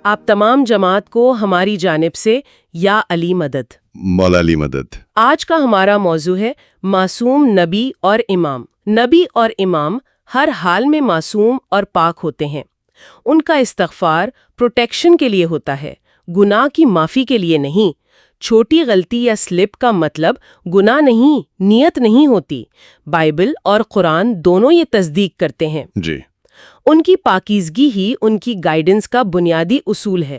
آپ تمام جماعت کو ہماری جانب سے یا علی مدد۔ مولا علی مدد۔ آج کا ہمارا موضوع ہے معصوم نبی اور امام۔ نبی اور امام ہر حال میں معصوم اور پاک ہوتے ہیں۔ ان کا استغفار پروٹیکشن کے لیے ہوتا ہے، گناہ کی معافی کے لیے نہیں۔ چھوٹی غلطی یا سلپ کا مطلب گناہ نہیں، نیت نہیں ہوتی۔ بائبل اور قرآن دونوں یہ تصدیق کرتے ہیں۔ جی، ان کی پاکیزگی ہی ان کی گائیڈنس کا بنیادی اصول ہے۔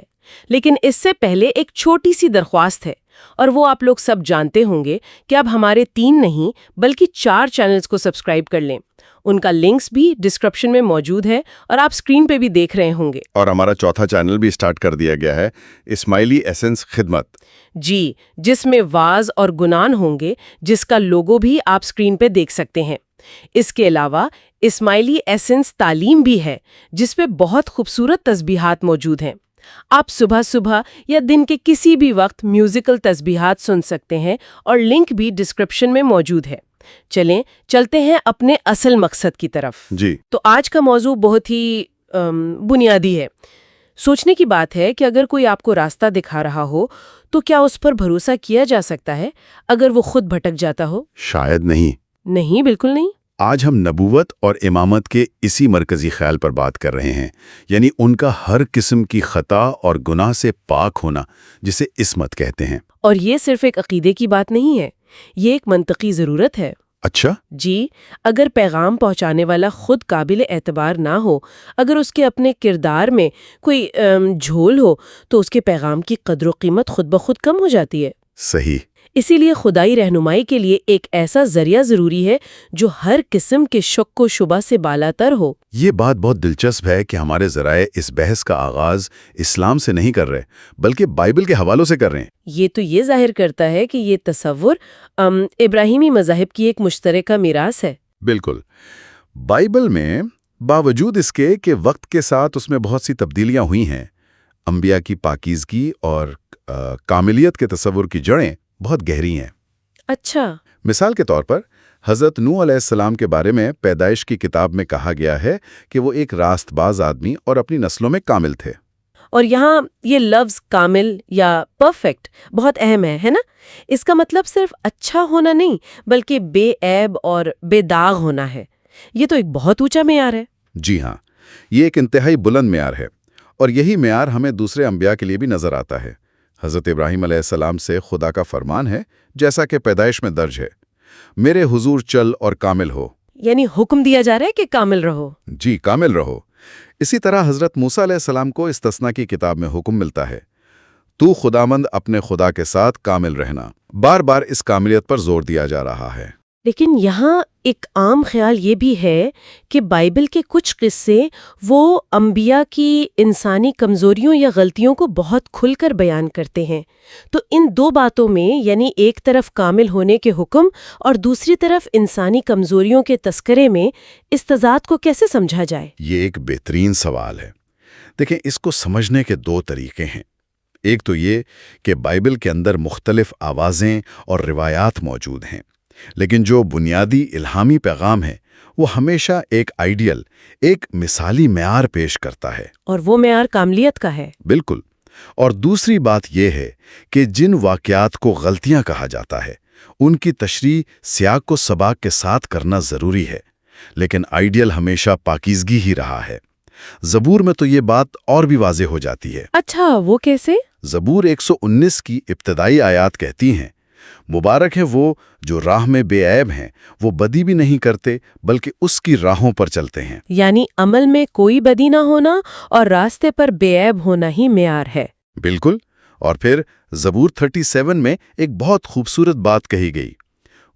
لیکن اس سے پہلے ایک چھوٹی سی درخواست ہے، اور وہ آپ لوگ سب جانتے ہوں گے کہ اب ہمارے 3 نہیں بلکہ 4 چینلز کو سبسکرائب کر لیں۔ ان کا لنکس بھی ڈسکرپشن میں موجود ہے اور آپ سکرین پہ بھی دیکھ رہے ہوں گے۔ اور ہمارا 4تھا چینل بھی سٹارٹ کر دیا گیا ہے، اسماعیلی ایسنس خدمت۔ جی، جس میں واز اور گنان ہوں گے، جس کا لوگو بھی آپ سکرین پہ دیکھ سکتے ہیں۔ اس کے علاوہ اسماعیلی ایسنس تعلیم بھی ہے، جس پہ بہت خوبصورت تسبیحات موجود ہیں۔ آپ صبح صبح یا دن کے کسی بھی وقت میوزیکل تسبیحات سن سکتے ہیں، اور لنک بھی ڈسکرپشن میں موجود ہے۔ چلتے ہیں اپنے اصل مقصد کی طرف۔ جی، تو آج کا موضوع بہت ہی بنیادی ہے۔ سوچنے کی بات ہے کہ اگر کوئی آپ کو راستہ دکھا رہا ہو تو کیا اس پر بھروسہ کیا جا سکتا ہے اگر وہ خود بھٹک جاتا ہو؟ شاید نہیں۔ نہیں، بالکل نہیں۔ آج ہم نبوت اور امامت کے اسی مرکزی خیال پر بات کر رہے ہیں، یعنی ان کا ہر قسم کی خطا اور گناہ سے پاک ہونا، جسے عصمت کہتے ہیں۔ اور یہ صرف ایک عقیدے کی بات نہیں ہے، یہ ایک منطقی ضرورت ہے۔ اچھا؟ جی، اگر پیغام پہنچانے والا خود قابل اعتبار نہ ہو، اگر اس کے اپنے کردار میں کوئی جھول ہو، تو اس کے پیغام کی قدر و قیمت خود بخود کم ہو جاتی ہے۔ صحیح۔ اسی لیے خدائی رہنمائی کے لیے ایک ایسا ذریعہ ضروری ہے جو ہر قسم کے شک و شبہ سے بالاتر ہو۔ یہ بات بہت دلچسپ ہے کہ ہمارے ذرائع اس بحث کا آغاز اسلام سے نہیں کر رہے، بلکہ بائبل کے حوالوں سے کر رہے ہیں۔ یہ تو یہ ظاہر کرتا ہے کہ یہ تصور ابراہیمی مذاہب کی ایک مشترکہ میراث ہے۔ بالکل۔ بائبل میں باوجود اس کے کہ وقت کے ساتھ اس میں بہت سی تبدیلیاں ہوئی ہیں، انبیاء کی پاکیزگی اور کاملیت کے تصور کی جڑیں بہت گہری ہیں۔ اچھا۔ مثال کے طور پر حضرت نوح علیہ السلام کے بارے میں پیدائش کی کتاب میں کہا گیا ہے کہ وہ ایک راست باز آدمی اور اپنی نسلوں میں کامل تھے۔ اور یہاں یہ لفظ کامل یا پرفیکٹ بہت اہم ہے نا؟ اس کا مطلب صرف اچھا ہونا نہیں بلکہ بے عیب اور بے داغ ہونا ہے۔ یہ تو ایک بہت اونچا معیار ہے۔ جی ہاں، یہ ایک انتہائی بلند معیار ہے، اور یہی معیار ہمیں دوسرے انبیاء کے لیے بھی نظر آتا ہے۔ حضرت ابراہیم علیہ السلام سے خدا کا فرمان ہے، جیسا کہ پیدائش میں درج ہے، میرے حضور چل اور کامل ہو۔ یعنی حکم دیا جا رہا ہے کہ کامل رہو۔ جی، کامل رہو۔ اسی طرح حضرت موسیٰ علیہ السلام کو استثنا کی کتاب میں حکم ملتا ہے، تو خداوند اپنے خدا کے ساتھ کامل رہنا۔ بار بار اس کاملیت پر زور دیا جا رہا ہے۔ لیکن یہاں ایک عام خیال یہ بھی ہے کہ بائبل کے کچھ قصے وہ انبیاء کی انسانی کمزوریوں یا غلطیوں کو بہت کھل کر بیان کرتے ہیں۔ تو ان 2 باتوں میں، یعنی ایک طرف کامل ہونے کے حکم اور دوسری طرف انسانی کمزوریوں کے تذکرے میں، اس تضاد کو کیسے سمجھا جائے؟ یہ ایک بہترین سوال ہے۔ دیکھیں، اس کو سمجھنے کے 2 طریقے ہیں۔ ایک تو یہ کہ بائبل کے اندر مختلف آوازیں اور روایات موجود ہیں، لیکن جو بنیادی الہامی پیغام ہے وہ ہمیشہ ایک آئیڈیل، ایک مثالی معیار پیش کرتا ہے، اور وہ معیار کاملیت کا ہے۔ بالکل۔ اور دوسری بات یہ ہے کہ جن واقعات کو غلطیاں کہا جاتا ہے ان کی تشریح سیاق و سباق کے ساتھ کرنا ضروری ہے، لیکن آئیڈیل ہمیشہ پاکیزگی ہی رہا ہے۔ زبور میں تو یہ بات اور بھی واضح ہو جاتی ہے۔ اچھا، وہ کیسے؟ زبور 119 کی ابتدائی آیات کہتی ہیں، مبارک ہے وہ جو راہ میں بے عیب ہیں، وہ بدی بھی نہیں کرتے بلکہ اس کی راہوں پر چلتے ہیں۔ یعنی عمل میں کوئی بدی نہ ہونا اور راستے پر بے عیب ہونا ہی معیار ہے۔ بالکل۔ اور پھر زبور 37 میں ایک بہت خوبصورت بات کہی گئی،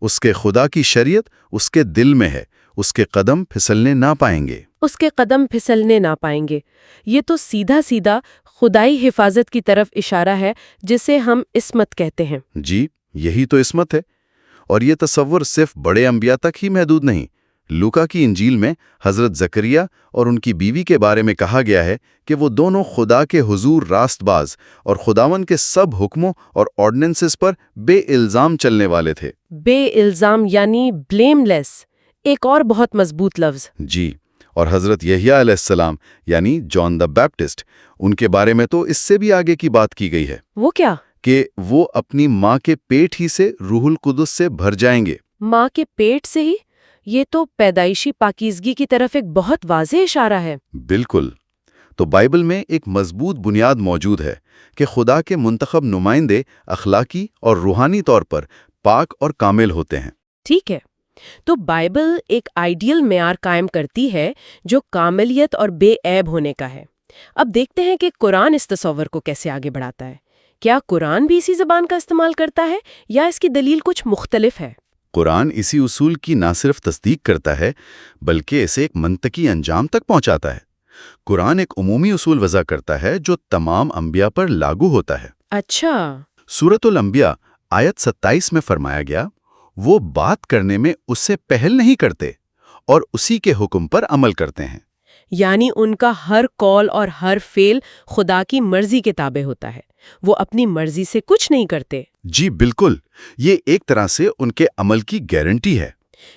اس کے خدا کی شریعت اس کے دل میں ہے، اس کے قدم پھسلنے نہ پائیں گے۔ اس کے قدم پھسلنے نہ پائیں گے، یہ تو سیدھا سیدھا خدائی حفاظت کی طرف اشارہ ہے، جسے ہم عصمت کہتے ہیں۔ جی، یہی تو عصمت ہے۔ اور یہ تصور صرف بڑے انبیاء تک ہی محدود نہیں۔ لوکا کی انجیل میں حضرت زکریہ اور ان کی بیوی کے بارے میں کہا گیا ہے کہ وہ دونوں خدا کے حضور راست باز اور خداون کے سب حکموں اور آرڈیننسز پر بے الزام چلنے والے تھے۔ بے الزام یعنی بلیم لیس، ایک اور بہت مضبوط لفظ۔ جی، اور حضرت یحییٰ علیہ السلام یعنی جان دا بیپٹسٹ، ان کے بارے میں تو اس سے بھی آگے کی بات کی گئی ہے وہ کیا؟ کہ وہ اپنی ماں کے پیٹ ہی سے روح القدس سے بھر جائیں گے۔ ماں کے پیٹ سے ہی؟ یہ تو پیدائشی پاکیزگی کی طرف ایک بہت واضح اشارہ ہے۔ بالکل۔ تو بائبل میں ایک مضبوط بنیاد موجود ہے کہ خدا کے منتخب نمائندے اخلاقی اور روحانی طور پر پاک اور کامل ہوتے ہیں۔ ٹھیک ہے، تو بائبل ایک آئیڈیل معیار قائم کرتی ہے جو کاملیت اور بے عیب ہونے کا ہے۔ اب دیکھتے ہیں کہ قرآن اس تصور کو کیسے آگے بڑھاتا ہے۔ کیا قرآن بھی اسی زبان کا استعمال کرتا ہے یا اس کی دلیل کچھ مختلف ہے؟ قرآن اسی اصول کی نہ صرف تصدیق کرتا ہے بلکہ اسے ایک منطقی انجام تک پہنچاتا ہے۔ قرآن ایک عمومی اصول وضع کرتا ہے جو تمام انبیاء پر لاگو ہوتا ہے۔ اچھا۔ سورۃ الانبیاء آیت 27 میں فرمایا گیا، وہ بات کرنے میں اس سے پہل نہیں کرتے اور اسی کے حکم پر عمل کرتے ہیں۔ یعنی ان کا ہر قول اور ہر فعل خدا کی مرضی کے تابع ہوتا ہے، وہ اپنی مرضی سے کچھ نہیں کرتے۔ جی بالکل، یہ ایک طرح سے ان کے عمل کی گارنٹی ہے۔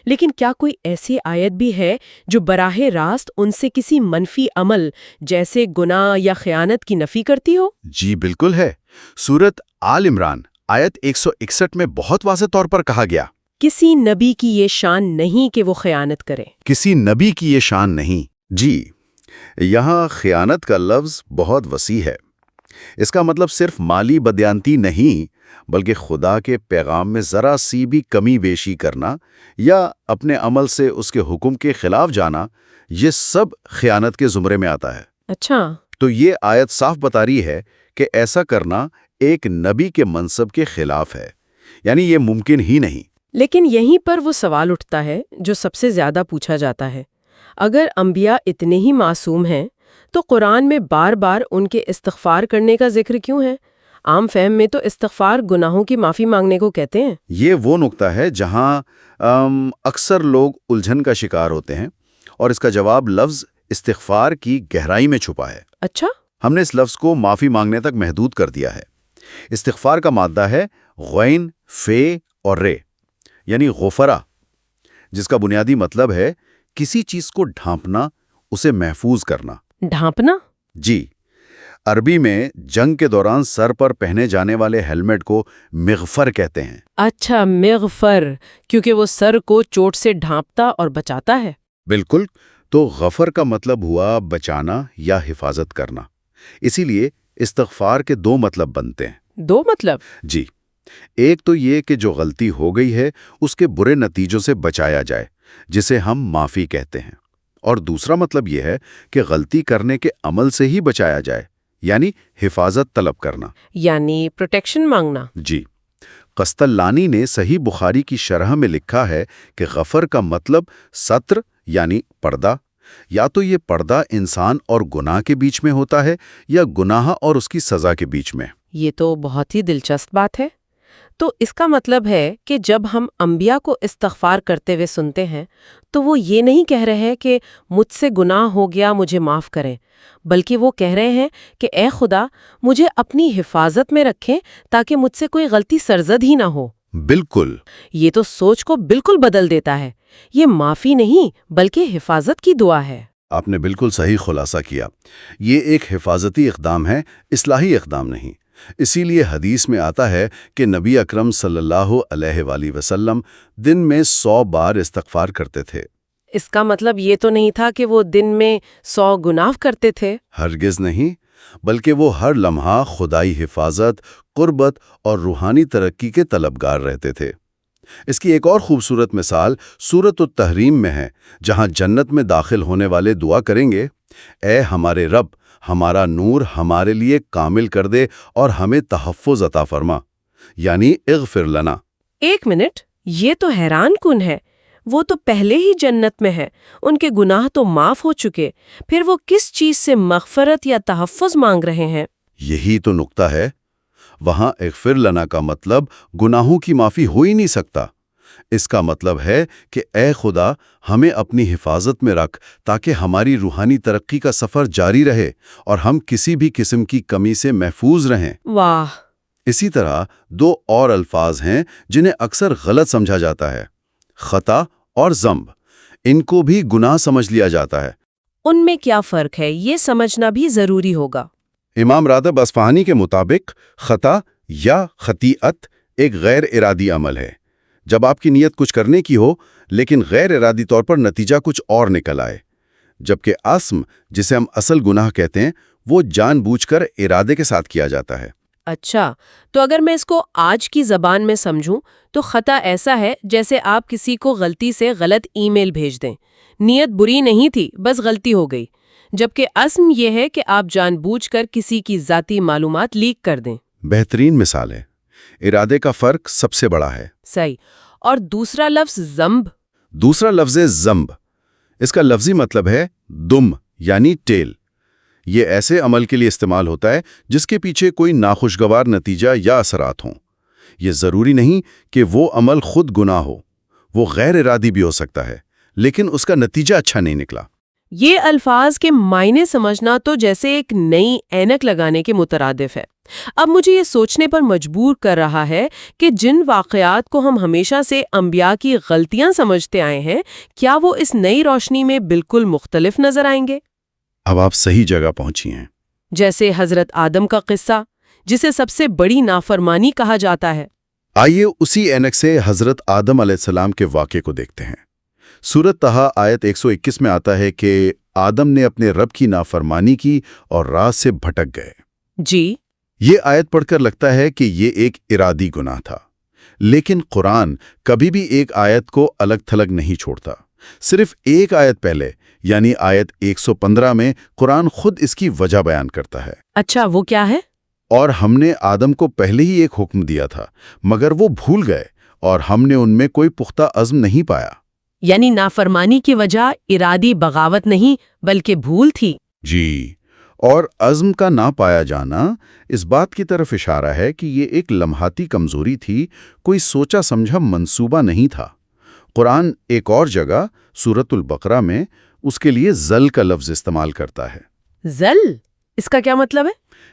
لیکن کیا کوئی ایسی آیت بھی ہے جو براہ راست ان سے کسی منفی عمل جیسے گناہ یا خیانت کی نفی کرتی ہو؟ جی بالکل ہے۔ سورۃ آل عمران آیت 161 میں بہت واضح طور پر کہا گیا، کسی نبی کی یہ شان نہیں کہ وہ خیانت کرے۔ کسی نبی کی یہ شان نہیں۔ جی، یہاں خیانت کا لفظ بہت وسیع ہے۔ اس کا مطلب صرف مالی بدیانتی نہیں بلکہ خدا کے پیغام میں ذرا سی بھی کمی بیشی کرنا یا اپنے عمل سے اس کے حکم کے خلاف جانا، یہ سب خیانت کے زمرے میں آتا ہے۔ اچھا۔ تو یہ آیت صاف بتا رہی ہے کہ ایسا کرنا ایک نبی کے منصب کے خلاف ہے، یعنی یہ ممکن ہی نہیں۔ لیکن یہیں پر وہ سوال اٹھتا ہے جو سب سے زیادہ پوچھا جاتا ہے، اگر انبیاء اتنے ہی معصوم ہیں تو قرآن میں بار بار ان کے استغفار کرنے کا ذکر کیوں ہے؟ عام فہم میں تو استغفار گناہوں کی معافی مانگنے کو کہتے ہیں۔ یہ وہ نقطہ ہے جہاں اکثر لوگ الجھن کا شکار ہوتے ہیں، اور اس کا جواب لفظ استغفار کی گہرائی میں چھپا ہے۔ اچھا۔ ہم نے اس لفظ کو معافی مانگنے تک محدود کر دیا ہے۔ استغفار کا مادہ ہے غین، فے اور رے، یعنی غفرہ، جس کا بنیادی مطلب ہے کسی چیز کو ڈھانپنا، اسے محفوظ کرنا۔ ڈھانپنا؟ جی، عربی میں جنگ کے دوران سر پر پہنے جانے والے ہیلمٹ کو مغفر کہتے ہیں۔ اچھا، مغفر، کیونکہ وہ سر کو چوٹ سے ڈھانپتا اور بچاتا ہے۔ بالکل، تو غفر کا مطلب ہوا بچانا یا حفاظت کرنا۔ اسی لیے استغفار کے دو مطلب بنتے ہیں۔ دو مطلب؟ جی، ایک تو یہ کہ جو غلطی ہو گئی ہے اس کے برے نتیجوں سے بچایا جائے، جسے ہم معافی کہتے ہیں، اور دوسرا مطلب یہ ہے کہ غلطی کرنے کے عمل سے ہی بچایا جائے، یعنی حفاظت طلب کرنا، یعنی پروٹیکشن مانگنا۔ جی۔ قسطلانی نے صحیح بخاری کی شرح میں لکھا ہے کہ غفر کا مطلب ستر یعنی پردہ، یا تو یہ پردہ انسان اور گناہ کے بیچ میں ہوتا ہے یا گناہ اور اس کی سزا کے بیچ میں۔ یہ تو بہت ہی دلچسپ بات ہے۔ تو اس کا مطلب ہے کہ جب ہم انبیاء کو استغفار کرتے ہوئے سنتے ہیں تو وہ یہ نہیں کہہ رہے کہ مجھ سے گناہ ہو گیا، مجھے معاف کریں، بلکہ وہ کہہ رہے ہیں کہ اے خدا، مجھے اپنی حفاظت میں رکھیں تاکہ مجھ سے کوئی غلطی سرزد ہی نہ ہو۔ بالکل۔ یہ تو سوچ کو بالکل بدل دیتا ہے۔ یہ معافی نہیں بلکہ حفاظت کی دعا ہے۔ آپ نے بالکل صحیح خلاصہ کیا۔ یہ ایک حفاظتی اقدام ہے، اصلاحی اقدام نہیں۔ اسی لیے حدیث میں آتا ہے کہ نبی اکرم صلی اللہ علیہ وآلہ وسلم دن میں 100 بار استغفار کرتے تھے۔ اس کا مطلب یہ تو نہیں تھا کہ وہ دن میں 100 گناہ کرتے تھے۔ ہرگز نہیں، بلکہ وہ ہر لمحہ خدائی حفاظت، قربت اور روحانی ترقی کے طلبگار رہتے تھے۔ اس کی ایک اور خوبصورت مثال سورۃ التحریم میں ہے، جہاں جنت میں داخل ہونے والے دعا کریں گے، اے ہمارے رب، ہمارا نور ہمارے لیے کامل کر دے اور ہمیں تحفظ عطا فرما، یعنی اغفر لنا۔ ایک منٹ، یہ تو حیران کن ہے۔ وہ تو پہلے ہی جنت میں ہے، ان کے گناہ تو معاف ہو چکے، پھر وہ کس چیز سے مغفرت یا تحفظ مانگ رہے ہیں؟ یہی تو نقطہ ہے۔ وہاں اغفر لنا کا مطلب گناہوں کی معافی ہو ہی نہیں سکتا۔ اس کا مطلب ہے کہ اے خدا، ہمیں اپنی حفاظت میں رکھ تاکہ ہماری روحانی ترقی کا سفر جاری رہے اور ہم کسی بھی قسم کی کمی سے محفوظ رہیں۔ واہ! اسی طرح دو اور الفاظ ہیں جنہیں اکثر غلط سمجھا جاتا ہے، خطا اور ذنب۔ ان کو بھی گناہ سمجھ لیا جاتا ہے، ان میں کیا فرق ہے یہ سمجھنا بھی ضروری ہوگا۔ امام راغب اصفہانی کے مطابق خطا یا خطیئت ایک غیر ارادی عمل ہے، جب آپ کی نیت کچھ کرنے کی ہو لیکن غیر ارادی طور پر نتیجہ کچھ اور نکل آئے، جبکہ عصم جسے ہم اصل گناہ کہتے ہیں وہ جان بوجھ کر ارادے کے ساتھ کیا جاتا ہے۔ اچھا، تو اگر میں اس کو آج کی زبان میں سمجھوں تو خطا ایسا ہے جیسے آپ کسی کو غلطی سے غلط ای میل بھیج دیں، نیت بری نہیں تھی، بس غلطی ہو گئی، جبکہ عزم یہ ہے کہ آپ جان بوجھ کر کسی کی ذاتی معلومات لیک کر دیں۔ بہترین مثال ہے، ارادے کا فرق سب سے بڑا ہے۔ صحیح۔ اور دوسرا لفظ ذنب؟ دوسرا لفظ ذنب، اس کا لفظی مطلب ہے دم یعنی ٹیل۔ یہ ایسے عمل کے لیے استعمال ہوتا ہے جس کے پیچھے کوئی ناخوشگوار نتیجہ یا اثرات ہوں۔ یہ ضروری نہیں کہ وہ عمل خود گناہ ہو، وہ غیر ارادی بھی ہو سکتا ہے، لیکن اس کا نتیجہ اچھا نہیں نکلا۔ یہ الفاظ کے معنی سمجھنا تو جیسے ایک نئی اینک لگانے کے مترادف ہے۔ اب مجھے یہ سوچنے پر مجبور کر رہا ہے کہ جن واقعات کو ہم ہمیشہ سے انبیاء کی غلطیاں سمجھتے آئے ہیں، کیا وہ اس نئی روشنی میں بالکل مختلف نظر آئیں گے؟ اب آپ صحیح جگہ پہنچی ہیں۔ جیسے حضرت آدم کا قصہ، جسے سب سے بڑی نافرمانی کہا جاتا ہے۔ آئیے اسی اینک سے حضرت آدم علیہ السلام کے واقعے کو دیکھتے ہیں۔ سورۃ طٰہٰ آیت 121 میں آتا ہے کہ آدم نے اپنے رب کی نافرمانی کی اور راہ سے بھٹک گئے۔ جی۔ یہ آیت پڑھ کر لگتا ہے کہ یہ ایک ارادی گناہ تھا، لیکن قرآن کبھی بھی ایک آیت کو الگ تھلگ نہیں چھوڑتا۔ صرف ایک آیت پہلے یعنی آیت 115 میں قرآن خود اس کی وجہ بیان کرتا ہے۔ اچھا، وہ کیا ہے؟ اور ہم نے آدم کو پہلے ہی ایک حکم دیا تھا، مگر وہ بھول گئے اور ہم نے ان میں کوئی پختہ عزم نہیں پایا۔ یعنی نافرمانی کی وجہ ارادی بغاوت نہیں بلکہ بھول تھی۔ جی، اور عزم کا نہ پایا جانا اس بات کی طرف اشارہ ہے کہ یہ ایک لمحاتی کمزوری تھی، کوئی سوچا سمجھا منصوبہ نہیں تھا۔ قرآن ایک اور جگہ سورۃ البقرہ میں اس کے لیے زل کا لفظ استعمال کرتا ہے۔ زل؟ اس کا کیا مطلب ہے؟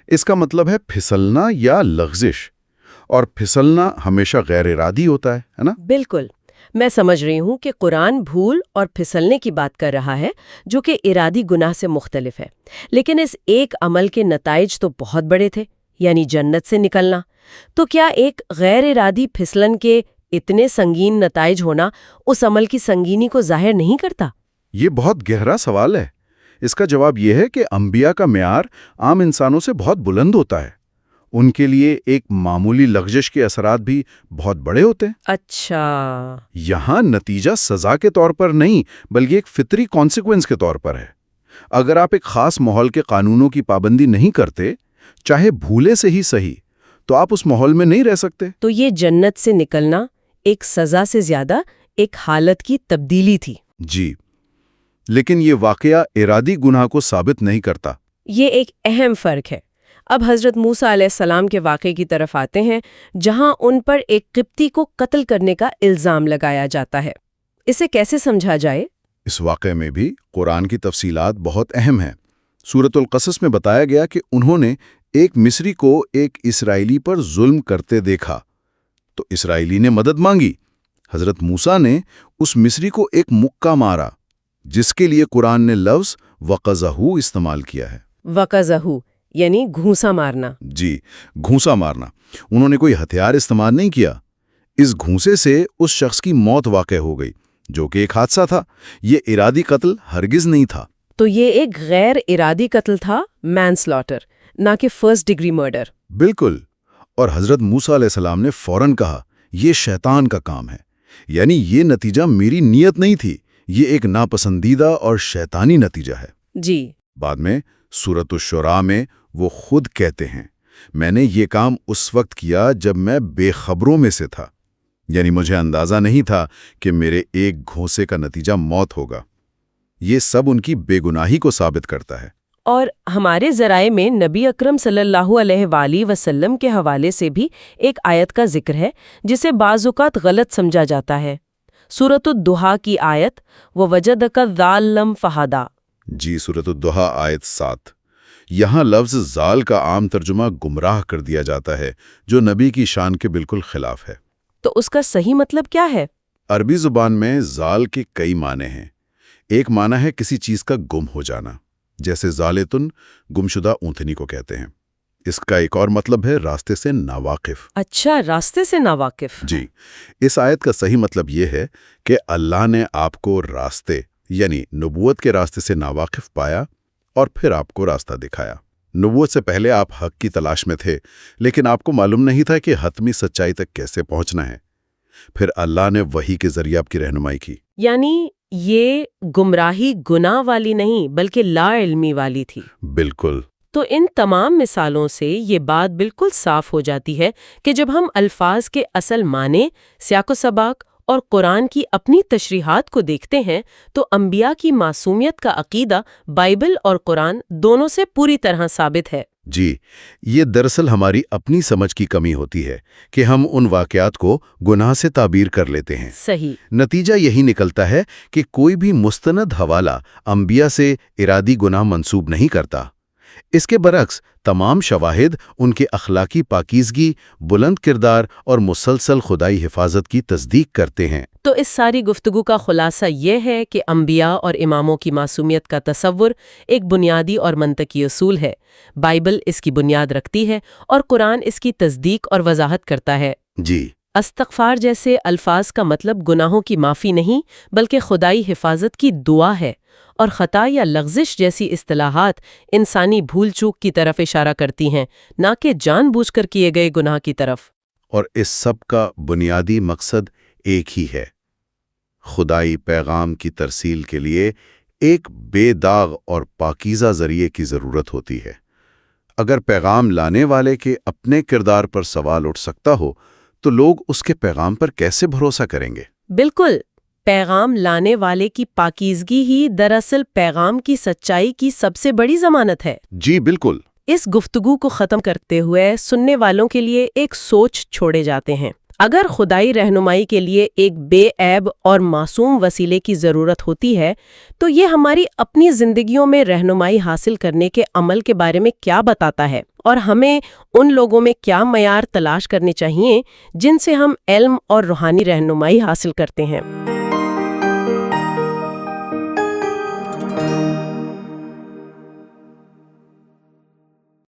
اس کا مطلب ہے پھسلنا یا لغزش، اور پھسلنا ہمیشہ غیر ارادی ہوتا ہے نا؟ بالکل، میں سمجھ رہی ہوں کہ قرآن بھول اور پھسلنے کی بات کر رہا ہے، جو کہ ارادی گناہ سے مختلف ہے، لیکن اس ایک عمل کے نتائج تو بہت بڑے تھے، یعنی جنت سے نکلنا۔ تو کیا ایک غیر ارادی پھسلن کے اتنے سنگین نتائج ہونا اس عمل کی سنگینی کو ظاہر نہیں کرتا؟ یہ بہت گہرا سوال ہے۔ اس کا جواب یہ ہے کہ انبیاء کا معیار عام انسانوں سے بہت بلند ہوتا ہے۔ ان کے لیے ایک معمولی لغزش کے اثرات بھی بہت بڑے ہوتے ہیں۔ اچھا۔ یہاں نتیجہ سزا کے طور پر نہیں بلکہ ایک فطری کانسیکوینس کے طور پر ہے۔ اگر آپ ایک خاص ماحول کے قانونوں کی پابندی نہیں کرتے، چاہے بھولے سے ہی صحیح، تو آپ اس ماحول میں نہیں رہ سکتے۔ تو یہ جنت سے نکلنا ایک سزا سے زیادہ ایک حالت کی تبدیلی تھی۔ جی، لیکن یہ واقعہ ارادی گناہ کو ثابت نہیں کرتا۔ یہ ایک اہم فرق ہے۔ اب حضرت موسیٰ علیہ السلام کے واقعے کی طرف آتے ہیں، جہاں ان پر ایک قبطی کو قتل کرنے کا الزام لگایا جاتا ہے۔ اسے کیسے سمجھا جائے؟ اس واقعے میں بھی قرآن کی تفصیلات بہت اہم ہیں۔ سورۃ القصص میں بتایا گیا کہ انہوں نے ایک مصری کو ایک اسرائیلی پر ظلم کرتے دیکھا، تو اسرائیلی نے مدد مانگی۔ حضرت موسیٰ نے اس مصری کو ایک مکہ مارا، جس کے لیے قرآن نے لفظ وَقَذَہُ استعمال کیا ہے۔ وَقَذَہُ یعنی گھونسا مارنا۔ جی، گھونسا مارنا۔ انہوں نے کوئی ہتھیار استعمال نہیں کیا۔ اس گھونسے سے اس شخص کی موت واقع ہو گئی، جو کہ ایک حادثہ تھا۔ یہ ارادی قتل ہرگز نہیں تھا۔ تو یہ ایک غیر ارادی قتل تھا، مین سلاٹر، نہ کہ فرسٹ ڈگری مرڈر۔ بالکل۔ اور حضرت موسیٰ علیہ السلام نے فوراً کہا، یہ شیطان کا کام ہے، یعنی یہ نتیجہ میری نیت نہیں تھی، یہ ایک ناپسندیدہ اور شیطانی نتیجہ ہے۔ جی۔ بعد میں سورۃ الشعراء میں وہ خود کہتے ہیں، میں نے یہ کام اس وقت کیا جب میں بے خبروں میں سے تھا، یعنی مجھے اندازہ نہیں تھا کہ میرے ایک گھونسے کا نتیجہ موت ہوگا۔ یہ سب ان کی بے گناہی کو ثابت کرتا ہے۔ اور ہمارے ذرائع میں نبی اکرم صلی اللہ علیہ وآلہ وسلم کے حوالے سے بھی ایک آیت کا ذکر ہے جسے بعض اوقات غلط سمجھا جاتا ہے۔ سورۃ الضحیٰ کی آیت وَوَجَدَكَ ضَالًّا فَہَدَىٰ۔ جی، سورۃ الضحیٰ آیت 7۔ یہاں لفظ ضال کا عام ترجمہ گمراہ کر دیا جاتا ہے، جو نبی کی شان کے بالکل خلاف ہے۔ تو اس کا صحیح مطلب کیا ہے؟ عربی زبان میں ضال کے کئی معنی ہیں۔ ایک معنی ہے کسی چیز کا گم ہو جانا، جیسے ضالتن گمشدہ اونٹنی کو کہتے ہیں۔ اس کا ایک اور مطلب ہے راستے سے ناواقف۔ اچھا، راستے سے ناواقف۔ جی، اس آیت کا صحیح مطلب یہ ہے کہ اللہ نے آپ کو راستے یعنی نبوت کے راستے سے ناواقف پایا اور پھر آپ کو راستہ دکھایا۔ نبوت سے پہلے آپ حق کی تلاش میں تھے، لیکن آپ کو معلوم نہیں تھا کہ حتمی سچائی تک کیسے پہنچنا ہے۔ پھر اللہ نے وحی کے ذریعے آپ کی رہنمائی کی۔ یعنی یہ گمراہی گناہ والی نہیں بلکہ لا علمی والی تھی۔ بالکل۔ تو ان تمام مثالوں سے یہ بات بالکل صاف ہو جاتی ہے کہ جب ہم الفاظ کے اصل معنی، سیاق و سباق اور قرآن کی اپنی تشریحات کو دیکھتے ہیں تو انبیاء کی معصومیت کا عقیدہ بائبل اور قرآن دونوں سے پوری طرح ثابت ہے۔ جی، یہ دراصل ہماری اپنی سمجھ کی کمی ہوتی ہے کہ ہم ان واقعات کو گناہ سے تعبیر کر لیتے ہیں۔ صحیح۔ نتیجہ یہی نکلتا ہے کہ کوئی بھی مستند حوالہ انبیاء سے ارادی گناہ منسوب نہیں کرتا۔ اس کے برعکس تمام شواہد ان کے اخلاقی پاکیزگی، بلند کردار اور مسلسل خدائی حفاظت کی تصدیق کرتے ہیں۔ تو اس ساری گفتگو کا خلاصہ یہ ہے کہ انبیاء اور اماموں کی معصومیت کا تصور ایک بنیادی اور منطقی اصول ہے۔ بائبل اس کی بنیاد رکھتی ہے اور قرآن اس کی تصدیق اور وضاحت کرتا ہے۔ جی، استغفار جیسے الفاظ کا مطلب گناہوں کی معافی نہیں بلکہ خدائی حفاظت کی دعا ہے، اور خطا یا لغزش جیسی اصطلاحات انسانی بھول چوک کی طرف اشارہ کرتی ہیں، نہ کہ جان بوجھ کر کیے گئے گناہ کی طرف۔ اور اس سب کا بنیادی مقصد ایک ہی ہے، خدائی پیغام کی ترسیل کے لیے ایک بے داغ اور پاکیزہ ذریعے کی ضرورت ہوتی ہے۔ اگر پیغام لانے والے کے اپنے کردار پر سوال اٹھ سکتا ہو تو لوگ اس کے پیغام پر کیسے بھروسہ کریں گے؟ بالکل، پیغام لانے والے کی پاکیزگی ہی دراصل پیغام کی سچائی کی سب سے بڑی ضمانت ہے۔ جی بالکل۔ اس گفتگو کو ختم کرتے ہوئے سننے والوں کے لیے ایک سوچ چھوڑے جاتے ہیں۔ اگر خدائی رہنمائی کے لیے ایک بے عیب اور معصوم وسیلے کی ضرورت ہوتی ہے تو یہ ہماری اپنی زندگیوں میں رہنمائی حاصل کرنے کے عمل کے بارے میں کیا بتاتا ہے، اور ہمیں ان لوگوں میں کیا معیار تلاش کرنے چاہیے جن سے ہم علم اور روحانی رہنمائی حاصل کرتے ہیں۔